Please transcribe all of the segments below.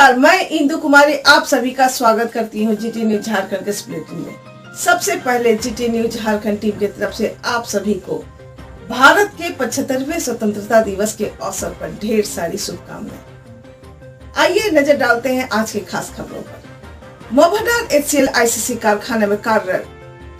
नमस्कार, मैं इंदु कुमारी आप सभी का स्वागत करती हूँ जीटी न्यूज झारखंड के इस बुलेटिन में। सबसे पहले जीटी न्यूज झारखंड टीम की तरफ से आप सभी को भारत के 75वें स्वतंत्रता दिवस के अवसर पर ढेर सारी शुभकामनाएं। आइए नजर डालते हैं आज की खास खबरों पर। मोहभटार HCL ICC कारखाने में कार्यरत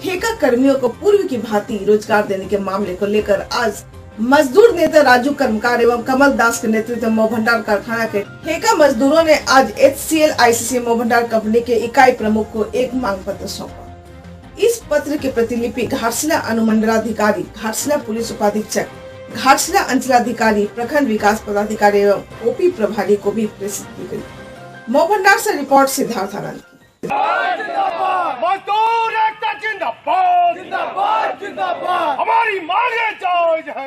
ठेका कर्मियों को पूर्व की भांति रोजगार देने के मामले को लेकर आज मजदूर नेता राजू कर्मकार एवं कमल दास के नेतृत्व में मोहभटार कारखाना के ठेका मजदूरों ने आज HCL ICC मोहभटार कंपनी के इकाई प्रमुख को एक मांग पत्र सौंपा। इस पत्र की प्रतिलिपि घाटशिला अनुमंडलाधिकारी, घाटशिला पुलिस उपाधीक्षक, घाटशिला अंचलाधिकारी, प्रखंड विकास पदाधिकारी एवं OP प्रभारी को भी प्रेषित की गई। मोहभटार से रिपोर्ट सिद्धार्थ आनंद की। मजदूर एकता जिंदाबाद जिंदाबाद जिंदाबाद। हमारी मांगे जायज है,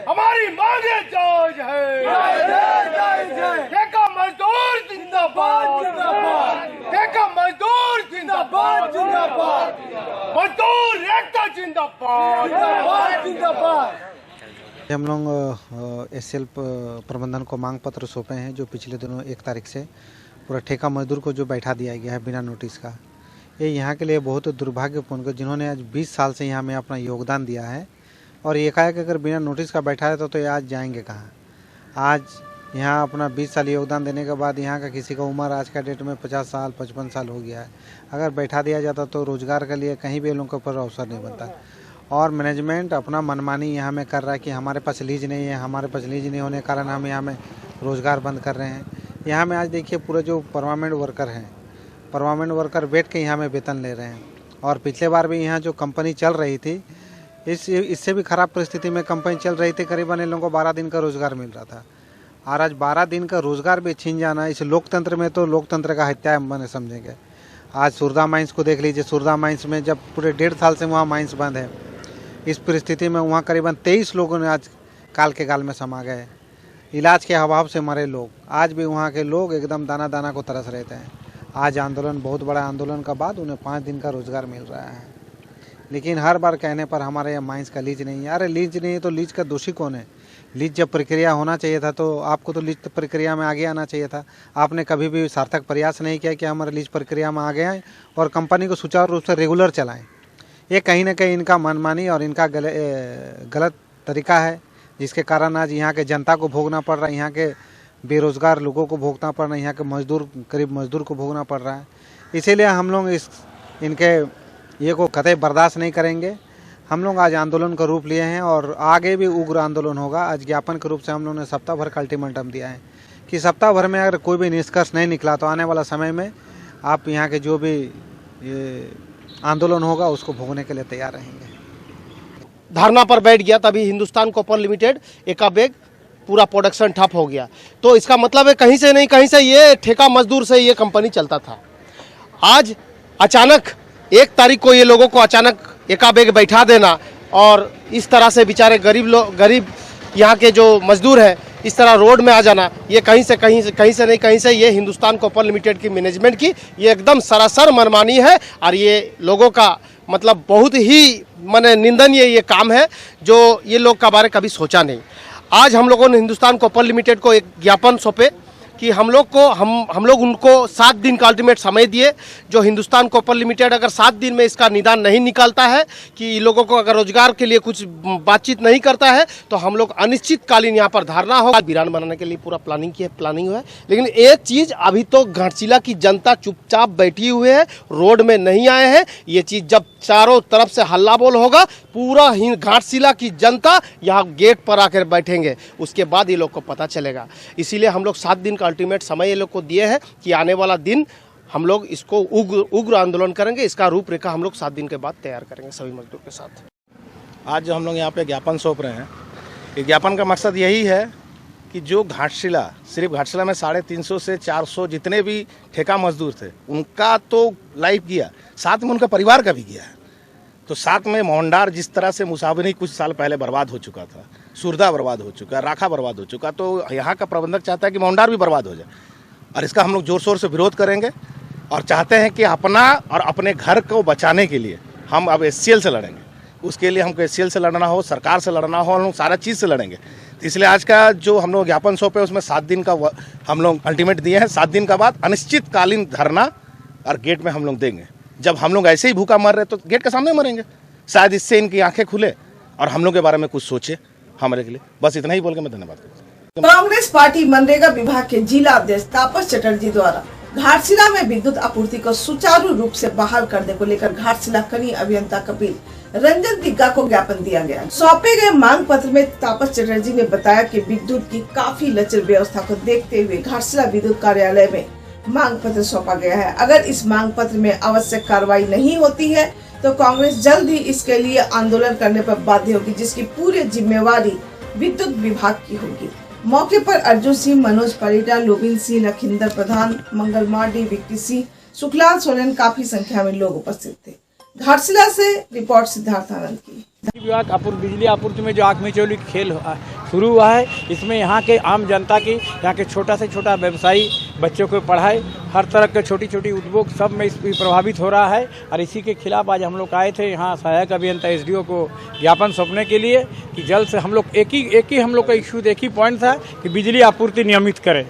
हमारी मांगे जायज है। ठेका मजदूर जिंदाबाद जिंदाबाद, ठेका मजदूर जिंदाबाद जिंदाबाद, मजदूर एकता जिंदाबाद जिंदाबाद जिंदाबाद। हम लोग HCL प्रबंधन को मांग पत्र सौंपे हैं, जो पिछले दिनों 1 तारीख से पूरा ठेका मजदूर को जो बैठा दिया गया है बिना नोटिस का। ये यहाँ के लिए बहुत दुर्भाग्यपूर्ण है, जिन्होंने आज 20 साल से यहाँ में अपना योगदान दिया है और एकाएक अगर बिना नोटिस का बैठा है तो ये आज जाएंगे कहाँ। आज यहाँ अपना 20 साल योगदान देने के बाद यहाँ का किसी का उम्र आज का डेट में 50 साल 55 साल हो गया है। अगर बैठा दिया जाता तो रोज़गार के लिए कहीं भी लोगों पर अवसर नहीं बनता। और मैनेजमेंट अपना मनमानी यहाँ में कर रहा है कि हमारे पास लीज नहीं है, हमारे पास लीज नहीं होने के कारण हम यहाँ में रोज़गार बंद कर रहे हैं। यहाँ में आज देखिए पूरे जो परमानेंट वर्कर हैं, परमानेंट वर्कर बैठ के यहाँ में वेतन ले रहे हैं। और पिछले बार भी यहाँ जो कंपनी चल रही थी, इससे भी ख़राब परिस्थिति में कंपनी चल रही थी। करीबन इन लोगों को 12 दिन का रोज़गार मिल रहा था और आज 12 दिन का रोज़गार भी छीन जाना, इस लोकतंत्र में तो लोकतंत्र का हत्या मैंने समझेंगे। आज सुरदा माइंस को देख लीजिए, सुरदा माइंस में जब पूरे 1.5 साल से वहाँ माइंस बंद है, इस परिस्थिति में वहाँ करीबन 23 लोगों ने आज काल के गाल में समा गए। इलाज के अभाव से मरे लोग, आज भी वहाँ के लोग एकदम दाना दाना को तरस रहते हैं। आज आंदोलन, बहुत बड़ा आंदोलन का बाद उन्हें 5 दिन का रोज़गार मिल रहा है। लेकिन हर बार कहने पर हमारे यहाँ माइंस का लीज नहीं है। अरे लीज नहीं है तो लीज का दोषी कौन है? लीज जब प्रक्रिया होना चाहिए था तो आपको तो लीज प्रक्रिया में आगे आना चाहिए था। आपने कभी भी सार्थक प्रयास नहीं किया कि हमारे लीज प्रक्रिया में आगे आएँ और कंपनी को सुचारू रूप से रेगुलर चलाएँ। ये कहीं ना कहीं इनका मनमानी और इनका गलत तरीका है, जिसके कारण आज यहाँ के जनता को भोगना पड़ रहा है, यहाँ के बेरोज़गार लोगों को भोगना पड़ रहा है, यहाँ के मजदूर, गरीब मजदूर को भोगना पड़ रहा है। इसीलिए हम लोग इनके ये को कतई बर्दाश्त नहीं करेंगे। हम लोग आज आंदोलन का रूप लिए हैं और आगे भी उग्र आंदोलन होगा। आज ज्ञापन के रूप से हम लोगों ने सप्ताह भर का अल्टीमेटम दिया है कि सप्ताह भर में अगर कोई भी निष्कर्ष नहीं निकला तो आने वाला समय में आप यहाँ के जो भी ये आंदोलन होगा उसको भोगने के लिए तैयार रहेंगे। धरना पर बैठ गया, तभी हिंदुस्तान कॉपर लिमिटेड एकाबेग पूरा प्रोडक्शन ठप हो गया। तो इसका मतलब है कहीं से नहीं कहीं से ये ठेका मजदूर से ये कंपनी चलता था। आज अचानक 1 तारीख को ये लोगों को अचानक एकाबेग बैठा देना और इस तरह से बेचारे गरीब यहाँ के जो मजदूर हैं इस तरह रोड में आ जाना, ये कहीं से नहीं कहीं से ये हिंदुस्तान कॉपर लिमिटेड की मैनेजमेंट की ये एकदम सरासर मनमानी है। और ये लोगों का मतलब बहुत ही माने निंदनीय ये काम है, जो ये लोग का बारे कभी सोचा नहीं। आज हम लोगों ने हिंदुस्तान कॉपर लिमिटेड को एक ज्ञापन सौंपे कि हम लोग उनको 7 दिन का अल्टीमेट समय दिए। जो हिंदुस्तान कॉपर लिमिटेड अगर 7 दिन में इसका निदान नहीं निकालता है कि लोगों को अगर रोजगार के लिए कुछ बातचीत नहीं करता है तो हम लोग अनिश्चितकालीन यहाँ पर धरना होगा। वीरान बनाने के लिए पूरा प्लानिंग है। लेकिन एक चीज़ अभी तो घाटशिला की जनता चुपचाप बैठी हुई है, रोड में नहीं आए हैं। ये चीज़ जब चारों तरफ से हल्ला बोल होगा, पूरा घाटशिला की जनता यहाँ गेट पर आकर बैठेंगे, उसके बाद ये लोग को पता चलेगा। इसीलिए हम लोग 7 दिन का अल्टीमेट समय ये लोग को दिए हैं कि आने वाला दिन हम लोग इसको उग्र आंदोलन करेंगे। इसका रूपरेखा हम लोग 7 दिन के बाद तैयार करेंगे सभी मजदूर के साथ। आज जो हम लोग यहाँ पे ज्ञापन सौंप रहे हैं, ये ज्ञापन का मकसद यही है कि जो घाटशिला, सिर्फ घाटशिला में 350 से 400 जितने भी ठेका मजदूर थे उनका तो लाइफ गया, साथ में उनका परिवार का भी गया है। तो साथ में मोहनडार जिस तरह से मुसावनी कुछ साल पहले बर्बाद हो चुका था, सुरदा बर्बाद हो चुका, राखा बर्बाद हो चुका, तो यहाँ का प्रबंधक चाहता है कि मोहनडार भी बर्बाद हो जाए। और इसका हम लोग जोर शोर से विरोध करेंगे और चाहते हैं कि अपना और अपने घर को बचाने के लिए हम अब HCL से लड़ेंगे। उसके लिए हमको एचसीएल से लड़ना हो, सरकार से लड़ना हो, हम लोग सारा चीज़ से लड़ेंगे। तो इसलिए आज का जो हम लोग ज्ञापन सौंपे उसमें 7 दिन का हम लोग अल्टीमेट दिए हैं। 7 दिन का बाद अनिश्चितकालीन धरना और गेट में हम लोग देंगे। जब हम लोग ऐसे ही भूखा मर रहे तो गेट के सामने मरेंगे। शायद इससे इनकी आंखें खुले और हम लोग के बारे में कुछ सोचे हमारे के लिए। बस इतना ही बोल के मैं धन्यवाद करता हूं। कांग्रेस पार्टी मनरेगा विभाग के जिला अध्यक्ष तापस चटर्जी द्वारा घाटशिला में विद्युत आपूर्ति को सुचारू रूप से बहाल करने को लेकर घाटशिला कनीय अभियंता कपिल रंजन दिग्गा को ज्ञापन दिया गया। सौंपे गए मांग पत्र में तापस चटर्जी ने बताया कि विद्युत की काफी लचर व्यवस्था को देखते हुए घाटशिला विद्युत कार्यालय में मांग पत्र सौंपा गया है। अगर इस मांग पत्र में आवश्यक कार्रवाई नहीं होती है तो कांग्रेस जल्द ही इसके लिए आंदोलन करने पर बाध्य होगी, जिसकी पूरी जिम्मेवारी विद्युत विभाग की होगी। मौके पर अर्जुन सिंह, मनोज परिडा, लोबिन सिंह, लखिंदर प्रधान, मंगल मार्डी, विक्की सिंह, सुखलाल सोरेन काफी संख्या में लोग उपस्थित थे। घाटशिला से रिपोर्ट सिद्धार्थ आनंद की। बिजली आपूर्ति में जो आंख-मिचौली खेल शुरू हुआ है, इसमें यहाँ के आम जनता की, यहाँ के छोटा से छोटा व्यवसायी, बच्चों को पढ़ाई, हर तरह के छोटी छोटी उद्योग सब में इस प्रभावित हो रहा है। और इसी के खिलाफ आज हम लोग आए थे यहाँ सहायक अभियंता एसडीओ को ज्ञापन सौंपने के लिए कि जल्द से हम लोग एक ही हम लोग का इशू, एक ही पॉइंट था कि बिजली आपूर्ति नियमित करें।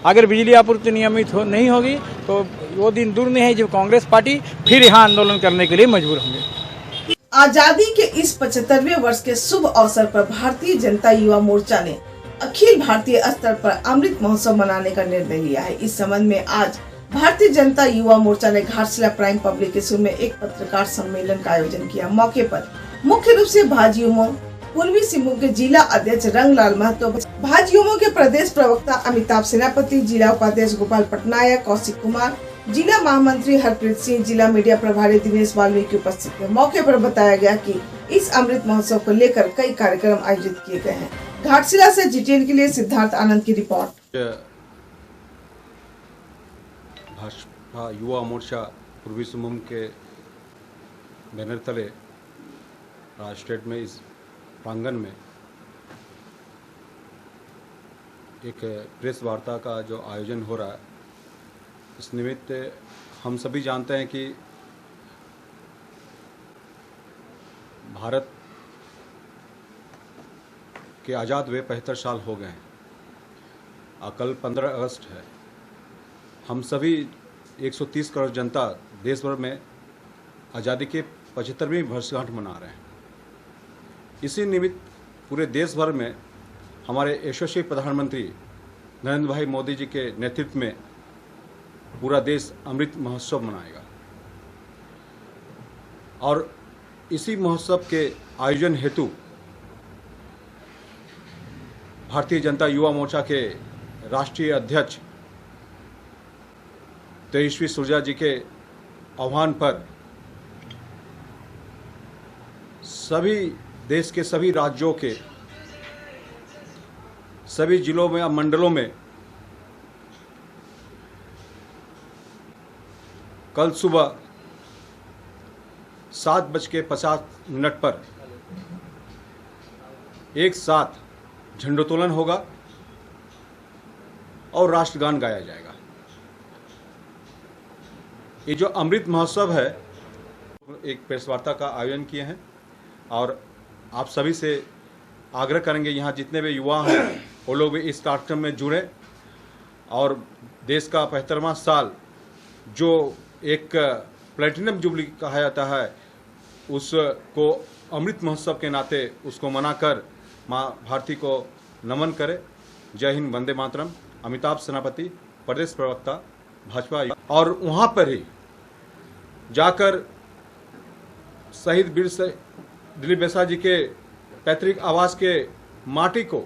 अगर बिजली आपूर्ति नियमित नहीं होगी तो वो दिन दूर नहीं है जब कांग्रेस पार्टी फिर यहाँ आंदोलन करने के लिए मजबूर होंगे। आजादी के इस 75वें वर्ष के शुभ अवसर पर भारतीय जनता युवा मोर्चा ने अखिल भारतीय स्तर पर अमृत महोत्सव मनाने का निर्णय लिया है। इस संबंध में आज भारतीय जनता युवा मोर्चा ने घाटशिला प्राइम पब्लिक स्कूल में एक पत्रकार सम्मेलन का आयोजन किया। मौके पर मुख्य रूप से भाजयुमो पूर्वी सिंहभूम के जिला अध्यक्ष रंगलाल महतो, भाजयुमो के प्रदेश प्रवक्ता अमिताभ सेनापति, जिला उपाध्यक्ष गोपाल पटनायक, कौशिक कुमार, जिला महामंत्री हरप्रीत सिंह, जिला मीडिया प्रभारी दिनेश वाल्मीकि उपस्थित थे। मौके पर बताया गया कि इस अमृत महोत्सव को लेकर कई कार्यक्रम आयोजित किए गए हैं। घाटशिला से जीटीएन के लिए सिद्धार्थ आनंद की रिपोर्ट। भाजपा युवा मोर्चा पूर्वी सिंहभूम के बैनर तले राजस्टेट में इस प्रांगण में एक प्रेस वार्ता का जो आयोजन हो रहा है, इस निमित्त हम सभी जानते हैं कि भारत के आज़ाद हुए 75 साल हो गए हैं। कल 15 अगस्त है। हम सभी 130 करोड़ जनता देश भर में आज़ादी के 75वीं वर्षगांठ मना रहे हैं। इसी निमित्त पूरे देश भर में हमारे यशस्वी प्रधानमंत्री नरेंद्र भाई मोदी जी के नेतृत्व में पूरा देश अमृत महोत्सव मनाएगा और इसी महोत्सव के आयोजन हेतु भारतीय जनता युवा मोर्चा के राष्ट्रीय अध्यक्ष तेजस्वी सूर्या जी के आह्वान पर सभी देश के सभी राज्यों के सभी जिलों में और मंडलों में कल सुबह 7:50 पर एक साथ झंडोत्तोलन होगा और राष्ट्रगान गाया जाएगा। ये जो अमृत महोत्सव है, एक प्रेस वार्ता का आयोजन किए हैं और आप सभी से आग्रह करेंगे यहाँ जितने भी युवा हैं वो लोग भी इस कार्यक्रम में जुड़े और देश का 75वां साल जो एक प्लेटिनम जुबली कहा जाता है उसको अमृत महोत्सव के नाते उसको मनाकर माँ भारती को नमन करे। जय हिंद, वंदे मातरम। अमिताभ सेनापति, प्रदेश प्रवक्ता भाजपा। और वहाँ पर ही जाकर शहीद वीर से दिलीप बेसा जी के पैतृक आवास के माटी को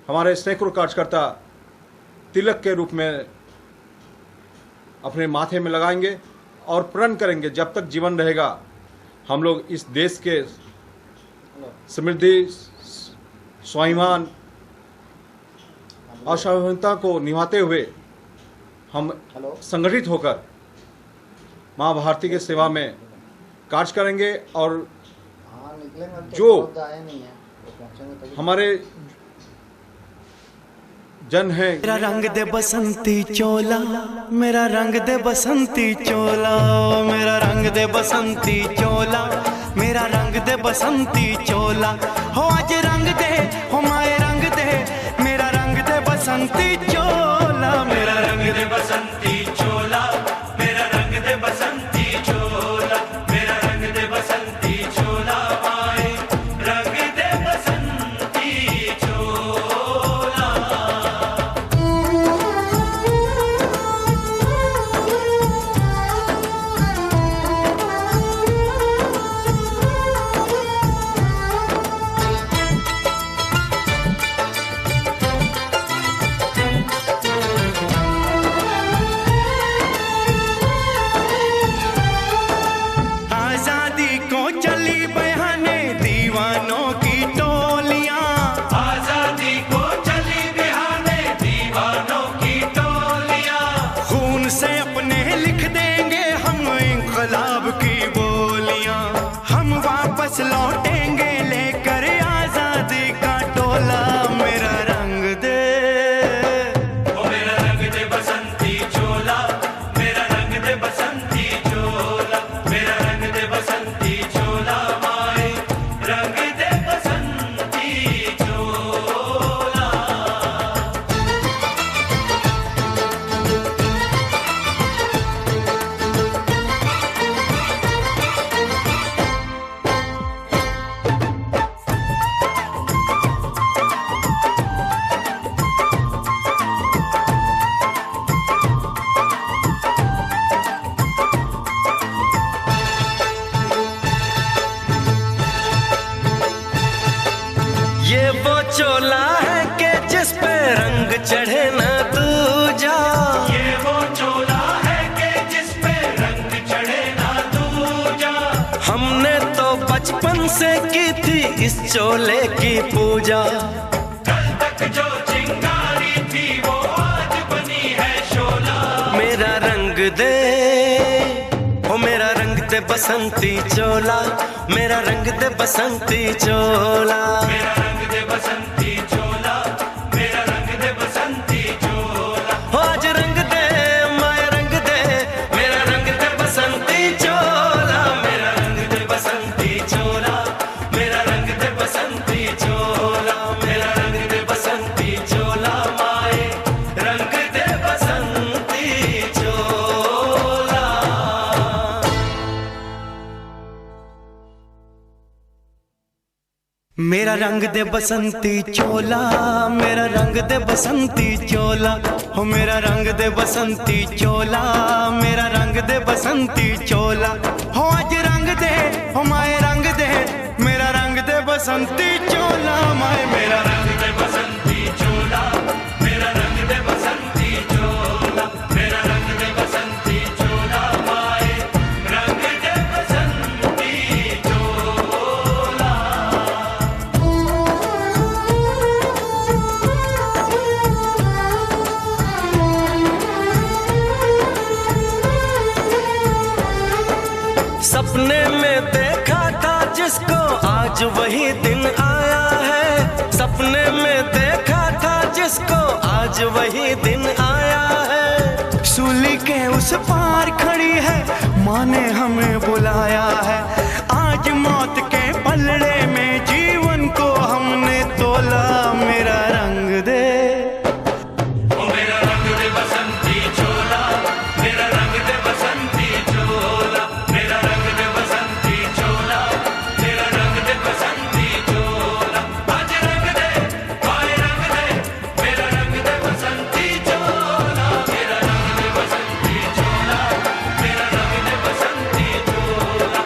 हमारे सैकड़ों कार्यकर्ता तिलक के रूप में अपने माथे में लगाएंगे और प्रण करेंगे जब तक जीवन रहेगा हम लोग इस देश के समृद्धि, स्वाभिमान और सार्वभौमिकता को निभाते हुए हम संगठित होकर माँ भारती के सेवा में कार्य करेंगे और जो हमारे जन है। मेरा रंग दे बसंती चोला, मेरा रंग दे बसंती चोला, मेरा रंग दे बसंती चोला, मेरा रंग दे बसंती चोला हो आज रंग दे हो माए रंग दे मेरा रंग दे बसंती चोला मेरा रंग दे बसंती चोला मेरा रंग दे बसंती चोला मेरा रंग दे बसंती चोला माए रंग दे बसंती चोला। आजादी को चली बहाने दीवानों की टोलियां आजादी को चली बहाने दीवानों की टोलियां खून से अपने लिख देंगे हम इंकलाब की बोलियां हम वापस लौटेंगे लेकर आजादी का टोला मेरा रंग दे ओ मेरा रंग दे बसंती चोला मेरा रंग दे बसंती चोला मेरा रंग दे बसंती चोला माए रंग दे बसंती चोला। ये वो चोला है कि जिस पे रंग चढ़े न दूजा ये वो चोला है कि जिस पे रंग चढ़े न दूजा हमने तो बचपन से की थी इस चोले की पूजा कल तक जो चिंगारी थी वो आज बनी है शोला मेरा रंग दे ओ मेरा रंग दे बसंती चोला मेरा रंग दे बसंती चोला मेरा रंग दे बसंती चोला मेरा रंग दे बसंती चोला हो आज रंग दे माया रंग दे मेरा रंग दे बसंती चोला मेरा रंग दे बसंती चोला मेरा रंग दे बसंती चोला मेरा रंग दे बसंती चोला माए रंग दे बसंती चोला। मेरा रंग दे बसंती चोला मेरा रंग दे बसंती चोला हो मेरा रंग दे बसंती चोला मेरा रंग दे बसंती चोला हो आज रंग दे हो माए रंग दे मेरा रंग दे बसंती चोला माए मेरा रंग दे बसंती चोला मेरा रंग दे बसंती चोला मेरा रंग दे बसंती चोला माए रंग दे बसंती चोला। सपने में देखा था जिसको आज वही दिन आया है सपने में देखा था जिसको आज वही दिन आया है सूली के उस पार खड़ी है माँ ने हमें बुलाया है आज मौत के पलड़े में जीवन को हमने तोला मेरा रंग दे ओ मेरा रंग दे बसंती चोला मेरा रंग दे बसंती चोला मेरा रंग दे बसंती चोला मेरा रंग दे बसंती चोला आज रंग दे माए रंग दे मेरा रंग दे बसंती चोला मेरा रंग दे बसंती चोला मेरा रंग दे बसंती चोला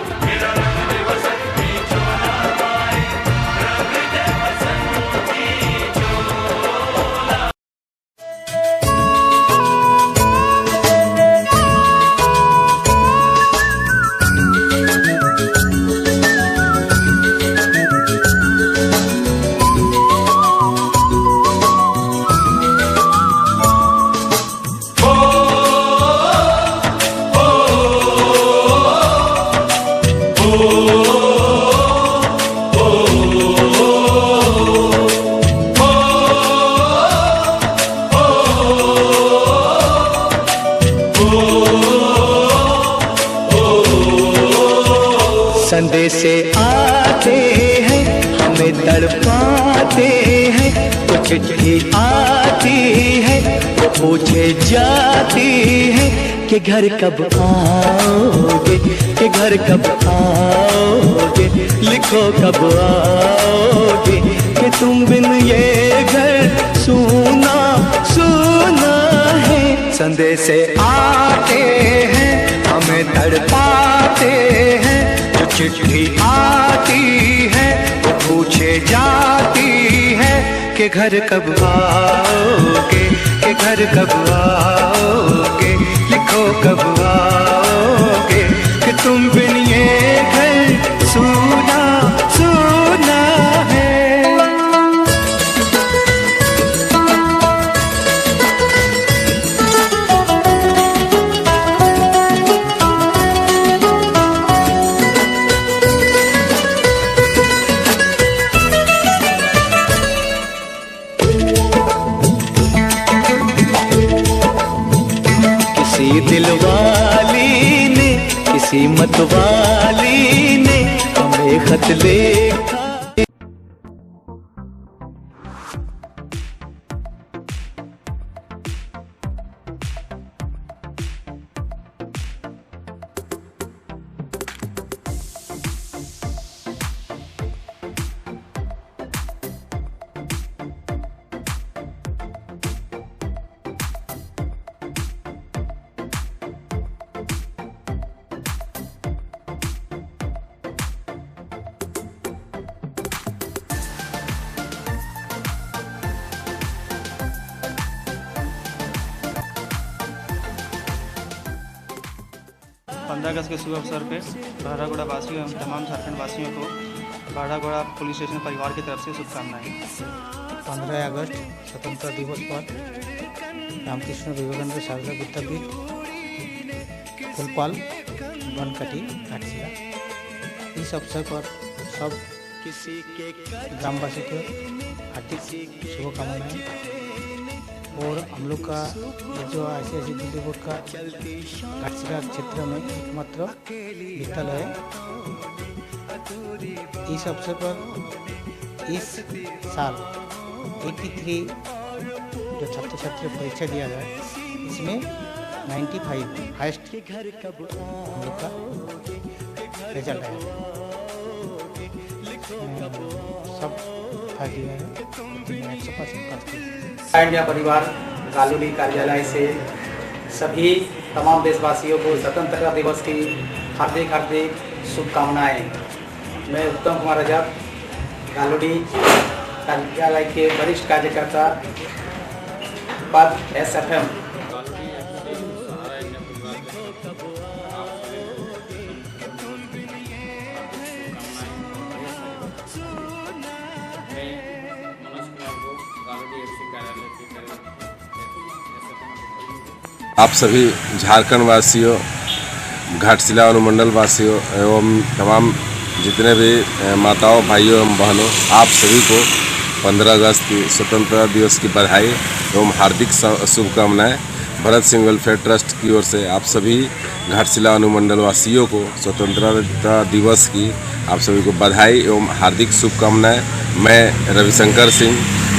संदेशे आते हैं हमें तड़पाते हैं, तो चिट्ठी आती है वो पूछे जाती है कि घर कब आओगे, कि घर कब आओगे, लिखो कब आओगे, कि तुम बिन ये घर सूना सूना है। संदेशे आते हैं हमें तड़पाते हैं, जो चिट्ठी आती है वो पूछे जाती है कि घर कब आओगे, कि घर कब आओगे, लिखो कब आओगे, कि तुम बिन ये घर सूना सूना है। दिलवाली ने किसी मतवाली ने हमें खत लिखा। अगस्त के शुभ अवसर पर भाड़ागोड़ा वासियों एवं तमाम झारखंड वासियों को भाड़ागोड़ा पुलिस स्टेशन परिवार की तरफ से शुभकामनाएं। 15 अगस्त स्वतंत्रता दिवस पर रामकृष्ण विवेकानंद शारदा विद्यापीठ फुलपाल बनकटी घाटशिला, इस अवसर पर सब ग्रामवासी को हार्दिक शुभकामनाएं। और हम लोग का ये जो ICSE दिल्ली बोर्ड का घाटशिला क्षेत्र में एकमात्र विद्यालय है, इस अवसर पर इस साल 83 जो छात्र छात्री परीक्षा दिया जाए, इसमें 95 हाईएस्ट हम लोग का रिजल्ट है। सब भाग लिया है, 100% इंडिया परिवार गालुडी कार्यालय से सभी तमाम देशवासियों को स्वतंत्रता दिवस की हार्दिक हार्दिक शुभकामनाएं। मैं उत्तम कुमार आजाद गालुडी कार्यालय के वरिष्ठ कार्यकर्ता पद SFM। आप सभी झारखंड वासियों, घाटशिला अनुमंडल वासियों एवं तमाम जितने भी माताओं, भाइयों एवं बहनों, आप सभी को 15 अगस्त की स्वतंत्रता दिवस की बधाई एवं हार्दिक शुभकामनाएं। भरत सिंह वेलफेयर ट्रस्ट की ओर से आप सभी घाटशिला अनुमंडल वासियों को स्वतंत्रता दिवस की आप सभी को बधाई एवं हार्दिक शुभकामनाएं। मैं रविशंकर सिंह,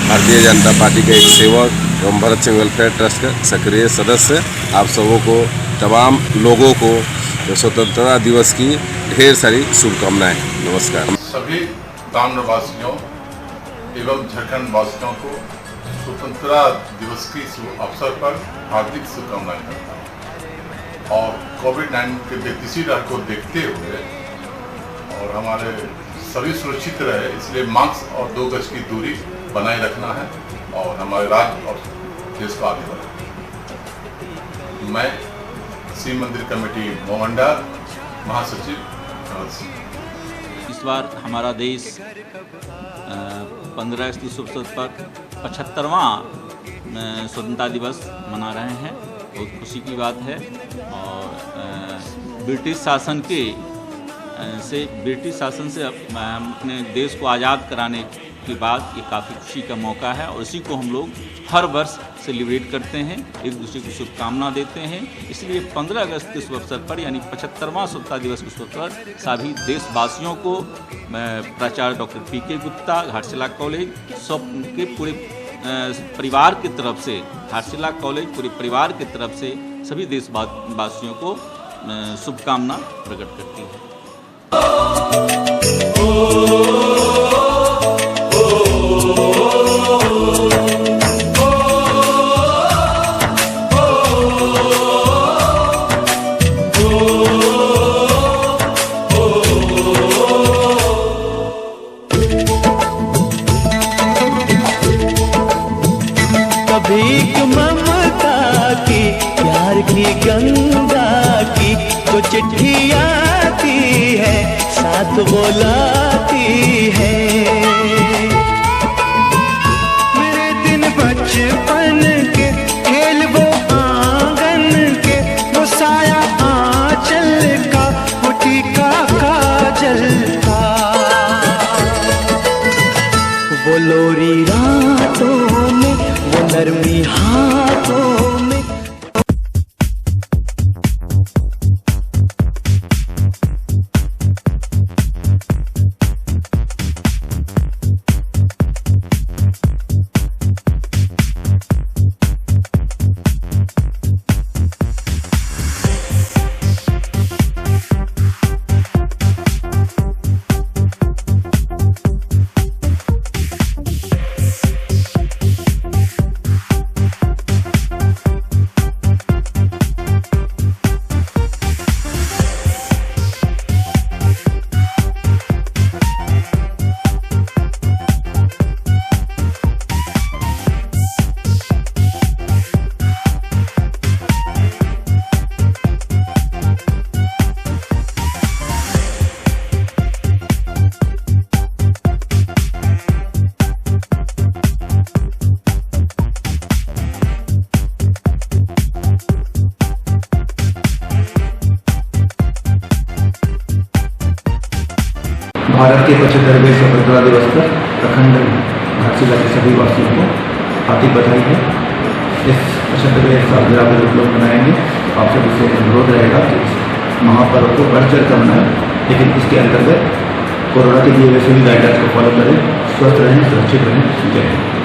भारतीय जनता पार्टी के एक सेवक एवं भरत सिंह वेलफेयर ट्रस्ट का सक्रिय सदस्य, आप सबों को, तमाम लोगों को स्वतंत्रता दिवस की ढेर सारी शुभकामनाएं। नमस्कार। सभी ताम्रवासियों एवं झारखंड वासियों को स्वतंत्रता दिवस की अवसर पर हार्दिक शुभकामनाएं करता हूँ। और कोविड-19 के तेजी लहर को देखते हुए और हमारे सभी सुरक्षित रहे, इसलिए मास्क और 2 गज की दूरी बनाए रखना है और हमारे राज्य और देश को आगे बढ़ाना। मैं शिव मंदिर कमेटी मोहंडा महासचिव भरत सिंह। इस बार हमारा देश 15 अगस्त के शुभ अवसर पर 75वां स्वतंत्रता दिवस मना रहे हैं। बहुत खुशी की बात है। और ब्रिटिश शासन से हम अपने देश को आज़ाद कराने के बाद ये काफ़ी खुशी का मौका है और इसी को हम लोग हर वर्ष सेलिब्रेट करते हैं, एक दूसरे को शुभकामना देते हैं। इसलिए 15 अगस्त के शुभ अवसर पर यानी 75वां स्वतंत्रता दिवस के शुभ अवसर पर सभी देशवासियों को प्राचार्य डॉक्टर पीके गुप्ता घाटशिला कॉलेज सब के पूरे परिवार की तरफ से, घाटशिला कॉलेज पूरे परिवार की तरफ से सभी देशवासियों को शुभकामना प्रकट करती है। गंगा की जो चिट्ठी आती है साथ बोलाती है। मेरे दिन बचपन के खेल वो आंगन के, वो साया आंचल का, वो टीका काजल का, वो लोरी रातों में, वो नरमी हाथों में। भारत के 75वें स्वतंत्रता दिवस पर प्रखंड घाटशिला के सभी वासियों को हार्दिक बधाई है। इस 75वें सालगिरह पर लोग मनाएंगे। आप सभी से अनुरोध रहेगा कि इस महापर्व को बढ़ चढ़ कर मनाएं, लेकिन इसके अंतर्गत कोरोना के दिए हुए सभी गाइडलाइंस को फॉलो करें। स्वस्थ रहें, सुरक्षित रहें। जय हिंद।